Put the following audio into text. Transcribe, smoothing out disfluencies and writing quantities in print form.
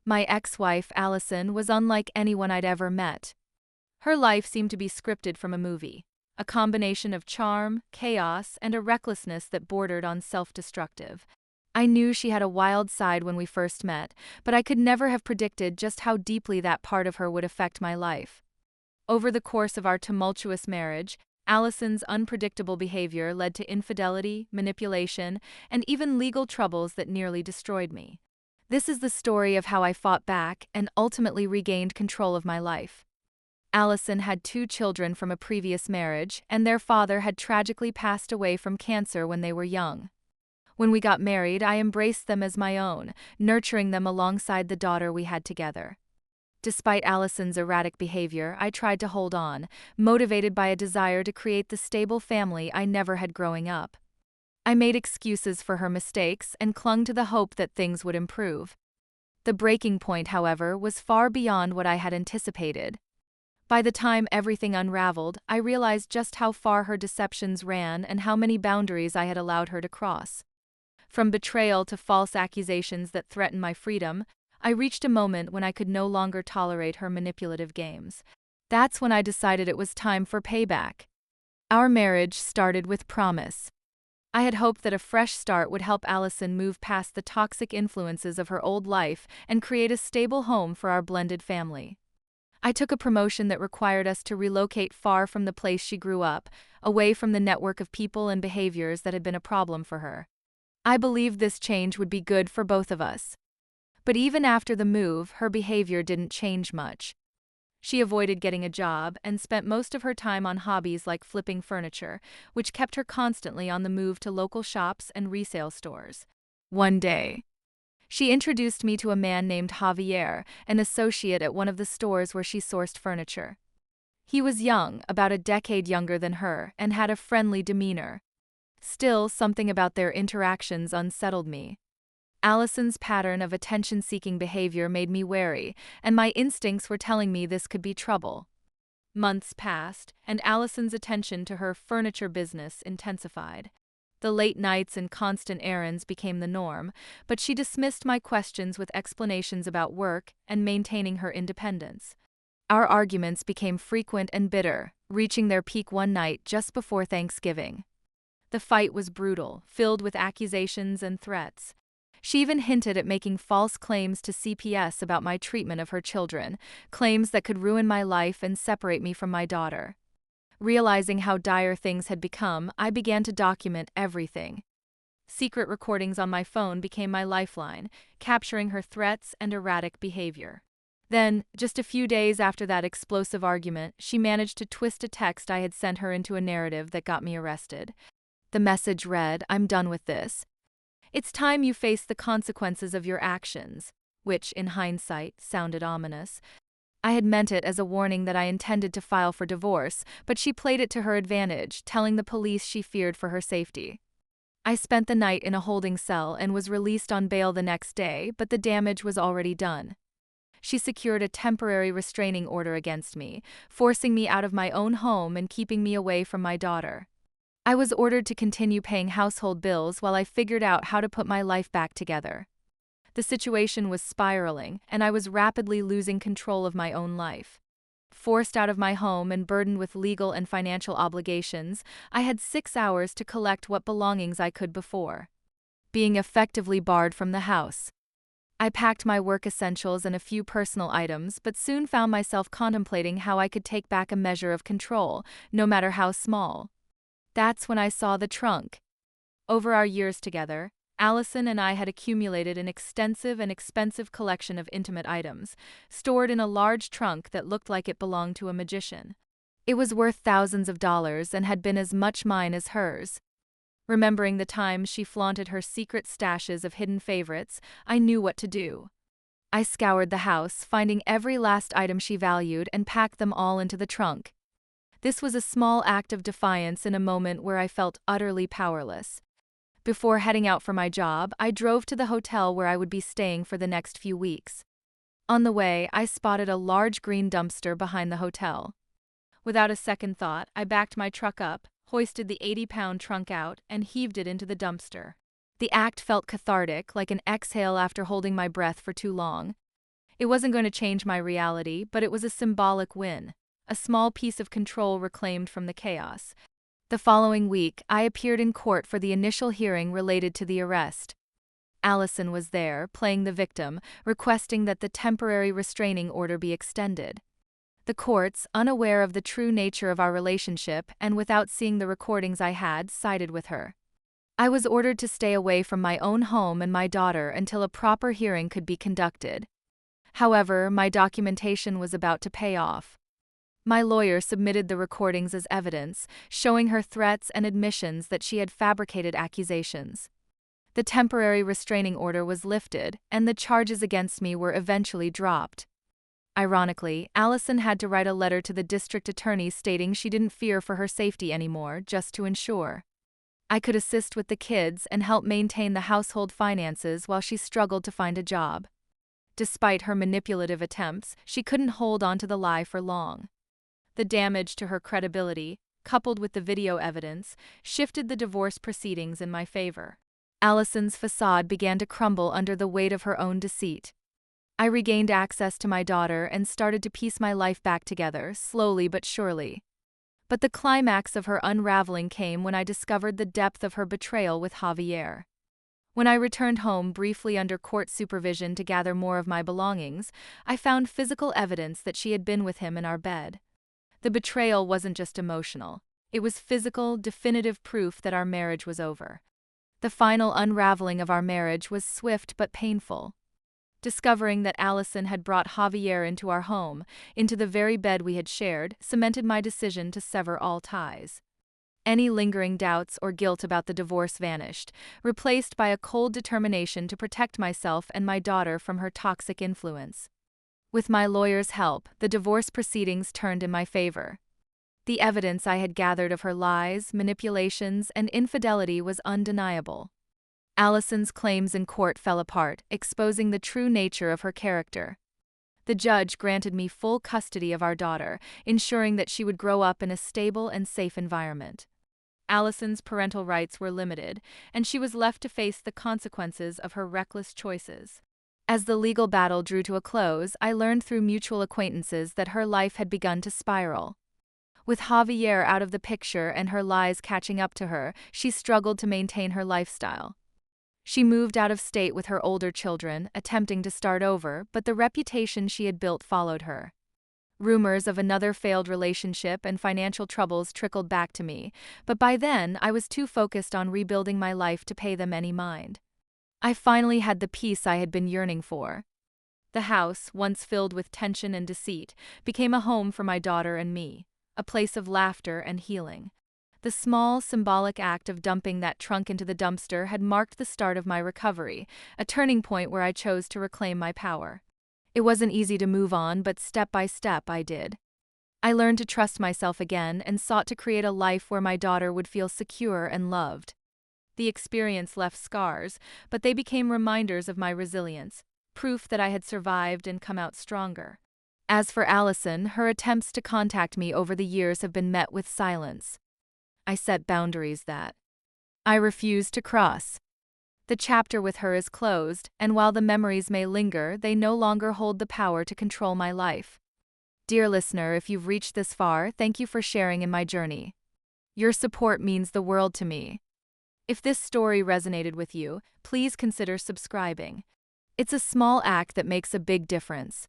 My ex-wife, Allison, was unlike anyone I'd ever met. Her life seemed to be scripted from a movie, a combination of charm, chaos, and a recklessness that bordered on self-destructive. I knew she had a wild side when we first met, but I could never have predicted just how deeply that part of her would affect my life. Over the course of our tumultuous marriage, Allison's unpredictable behavior led to infidelity, manipulation, and even legal troubles that nearly destroyed me. This is the story of how I fought back and ultimately regained control of my life. Allison had 2 children from a previous marriage, and their father had tragically passed away from cancer when they were young. When we got married, I embraced them as my own, nurturing them alongside the daughter we had together. Despite Allison's erratic behavior, I tried to hold on, motivated by a desire to create the stable family I never had growing up. I made excuses for her mistakes and clung to the hope that things would improve. The breaking point, however, was far beyond what I had anticipated. By the time everything unraveled, I realized just how far her deceptions ran and how many boundaries I had allowed her to cross. From betrayal to false accusations that threatened my freedom, I reached a moment when I could no longer tolerate her manipulative games. That's when I decided it was time for payback. Our marriage started with promise. I had hoped that a fresh start would help Allison move past the toxic influences of her old life and create a stable home for our blended family. I took a promotion that required us to relocate far from the place she grew up, away from the network of people and behaviors that had been a problem for her. I believed this change would be good for both of us. But even after the move, her behavior didn't change much. She avoided getting a job and spent most of her time on hobbies like flipping furniture, which kept her constantly on the move to local shops and resale stores. One day, she introduced me to a man named Javier, an associate at one of the stores where she sourced furniture. He was young, about a decade younger than her, and had a friendly demeanor. Still, something about their interactions unsettled me. Allison's pattern of attention-seeking behavior made me wary, and my instincts were telling me this could be trouble. Months passed, and Allison's attention to her furniture business intensified. The late nights and constant errands became the norm, but she dismissed my questions with explanations about work and maintaining her independence. Our arguments became frequent and bitter, reaching their peak one night just before Thanksgiving. The fight was brutal, filled with accusations and threats. She even hinted at making false claims to CPS about my treatment of her children, claims that could ruin my life and separate me from my daughter. Realizing how dire things had become, I began to document everything. Secret recordings on my phone became my lifeline, capturing her threats and erratic behavior. Then, just a few days after that explosive argument, she managed to twist a text I had sent her into a narrative that got me arrested. The message read, "I'm done with this. It's time you face the consequences of your actions," which, in hindsight, sounded ominous. I had meant it as a warning that I intended to file for divorce, but she played it to her advantage, telling the police she feared for her safety. I spent the night in a holding cell and was released on bail the next day, but the damage was already done. She secured a temporary restraining order against me, forcing me out of my own home and keeping me away from my daughter. I was ordered to continue paying household bills while I figured out how to put my life back together. The situation was spiraling, and I was rapidly losing control of my own life. Forced out of my home and burdened with legal and financial obligations, I had 6 hours to collect what belongings I could before being effectively barred from the house. I packed my work essentials and a few personal items, but soon found myself contemplating how I could take back a measure of control, no matter how small. That's when I saw the trunk. Over our years together, Allison and I had accumulated an extensive and expensive collection of intimate items, stored in a large trunk that looked like it belonged to a magician. It was worth thousands of dollars and had been as much mine as hers. Remembering the times she flaunted her secret stashes of hidden favorites, I knew what to do. I scoured the house, finding every last item she valued and packed them all into the trunk. This was a small act of defiance in a moment where I felt utterly powerless. Before heading out for my job, I drove to the hotel where I would be staying for the next few weeks. On the way, I spotted a large green dumpster behind the hotel. Without a second thought, I backed my truck up, hoisted the 80-pound trunk out, and heaved it into the dumpster. The act felt cathartic, like an exhale after holding my breath for too long. It wasn't going to change my reality, but it was a symbolic win. A small piece of control reclaimed from the chaos. The following week, I appeared in court for the initial hearing related to the arrest. Allison was there, playing the victim, requesting that the temporary restraining order be extended. The courts, unaware of the true nature of our relationship and without seeing the recordings I had, sided with her. I was ordered to stay away from my own home and my daughter until a proper hearing could be conducted. However, my documentation was about to pay off. My lawyer submitted the recordings as evidence, showing her threats and admissions that she had fabricated accusations. The temporary restraining order was lifted, and the charges against me were eventually dropped. Ironically, Allison had to write a letter to the district attorney stating she didn't fear for her safety anymore, just to ensure I could assist with the kids and help maintain the household finances while she struggled to find a job. Despite her manipulative attempts, she couldn't hold on to the lie for long. The damage to her credibility, coupled with the video evidence, shifted the divorce proceedings in my favor. Allison's facade began to crumble under the weight of her own deceit. I regained access to my daughter and started to piece my life back together, slowly but surely. But the climax of her unraveling came when I discovered the depth of her betrayal with Javier. When I returned home briefly under court supervision to gather more of my belongings, I found physical evidence that she had been with him in our bed. The betrayal wasn't just emotional. It was physical, definitive proof that our marriage was over. The final unraveling of our marriage was swift but painful. Discovering that Allison had brought Javier into our home, into the very bed we had shared, cemented my decision to sever all ties. Any lingering doubts or guilt about the divorce vanished, replaced by a cold determination to protect myself and my daughter from her toxic influence. With my lawyer's help, the divorce proceedings turned in my favor. The evidence I had gathered of her lies, manipulations, and infidelity was undeniable. Allison's claims in court fell apart, exposing the true nature of her character. The judge granted me full custody of our daughter, ensuring that she would grow up in a stable and safe environment. Allison's parental rights were limited, and she was left to face the consequences of her reckless choices. As the legal battle drew to a close, I learned through mutual acquaintances that her life had begun to spiral. With Javier out of the picture and her lies catching up to her, she struggled to maintain her lifestyle. She moved out of state with her older children, attempting to start over, but the reputation she had built followed her. Rumors of another failed relationship and financial troubles trickled back to me, but by then I was too focused on rebuilding my life to pay them any mind. I finally had the peace I had been yearning for. The house, once filled with tension and deceit, became a home for my daughter and me, a place of laughter and healing. The small, symbolic act of dumping that trunk into the dumpster had marked the start of my recovery, a turning point where I chose to reclaim my power. It wasn't easy to move on, but step by step I did. I learned to trust myself again and sought to create a life where my daughter would feel secure and loved. The experience left scars, but they became reminders of my resilience, proof that I had survived and come out stronger. As for Allison, her attempts to contact me over the years have been met with silence. I set boundaries that I refuse to cross. The chapter with her is closed, and while the memories may linger, they no longer hold the power to control my life. Dear listener, if you've reached this far, thank you for sharing in my journey. Your support means the world to me. If this story resonated with you, please consider subscribing. It's a small act that makes a big difference.